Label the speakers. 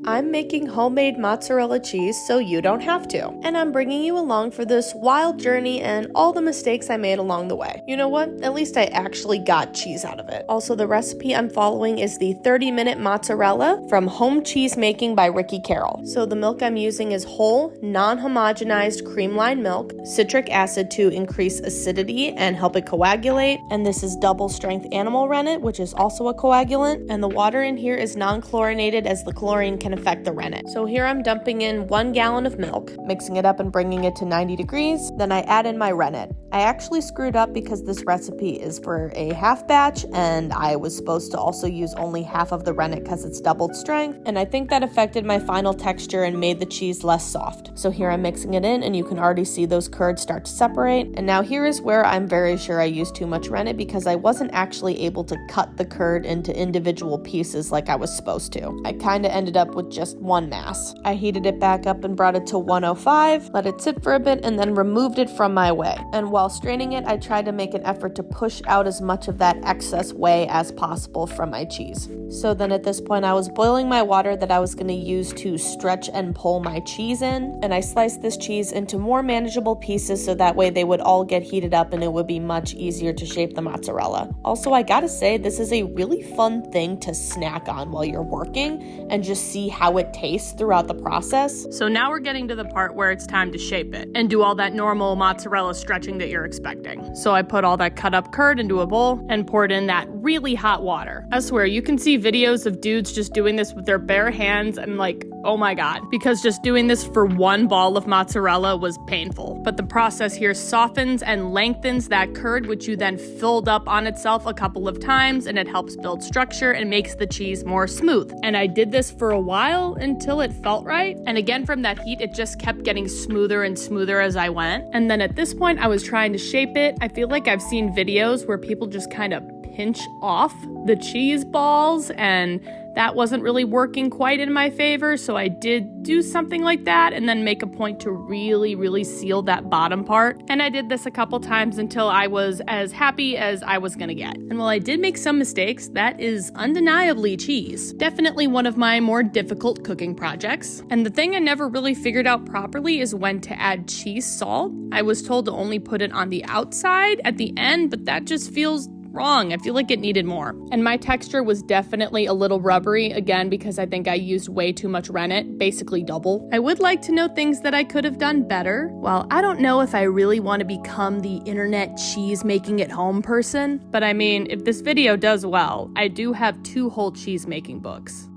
Speaker 1: I'm making homemade mozzarella cheese so you don't have to. And I'm bringing you along for this wild journey and all the mistakes I made along the way. You know what? At least I actually got cheese out of it. Also, the recipe I'm following is the 30-minute mozzarella from Home Cheese Making by Ricky Carroll. So the milk I'm using is whole, non-homogenized creamline milk, citric acid to increase acidity and help it coagulate, and this is double strength animal rennet, which is also a coagulant, and the water in here is non-chlorinated as the chlorine can affect the rennet. So here I'm dumping in 1 gallon of milk, mixing it up and bringing it to 90 degrees, then I add in my rennet. I actually screwed up because this recipe is for a half batch and I was supposed to also use only half of the rennet because it's doubled strength, and I think that affected my final texture and made the cheese less soft. So here I'm mixing it in and you can already see those curds start to separate. And now here is where I'm very sure I used too much rennet because I wasn't actually able to cut the curd into individual pieces like I was supposed to. I kind of ended up with just one mass. I heated it back up and brought it to 105, let it sit for a bit, and then removed it from my whey. And while straining it, I tried to make an effort to push out as much of that excess whey as possible from my cheese. So then at this point I was boiling my water that I was going to use to stretch and pull my cheese in, and I sliced this cheese into more manageable pieces so that way they would all get heated up and it would be much easier to shape the mozzarella. Also, I gotta say, this is a really fun thing to snack on while you're working and just see how it tastes throughout the process.
Speaker 2: So now we're getting to the part where it's time to shape it and do all that normal mozzarella stretching that you're expecting. So I put all that cut up curd into a bowl and poured in that really hot water. I swear, you can see videos of dudes just doing this with their bare hands and like, oh my god, because just doing this for one ball of mozzarella was painful. But the process here softens and lengthens that curd, which you then filled up on itself a couple of times, and it helps build structure and makes the cheese more smooth. And I did this for a while until it felt right. And again, from that heat, it just kept getting smoother and smoother as I went. And then at this point, I was trying to shape it. I feel like I've seen videos where people just kind of pinch off the cheese balls, and that wasn't really working quite in my favor, so I did do something like that and then make a point to really seal that bottom part. And I did this a couple times until I was as happy as I was gonna get. And while I did make some mistakes, that is undeniably cheese. Definitely one of my more difficult cooking projects. And the thing I never really figured out properly is when to add cheese salt. I was told to only put it on the outside at the end, but that just feels wrong. I feel like it needed more. And my texture was definitely a little rubbery, again, because I think I used way too much rennet, basically double. I would like to know things that I could have done better. While I don't know if I really want to become the internet cheese making at home person, but I mean, if this video does well, I do have 2 whole cheese making books.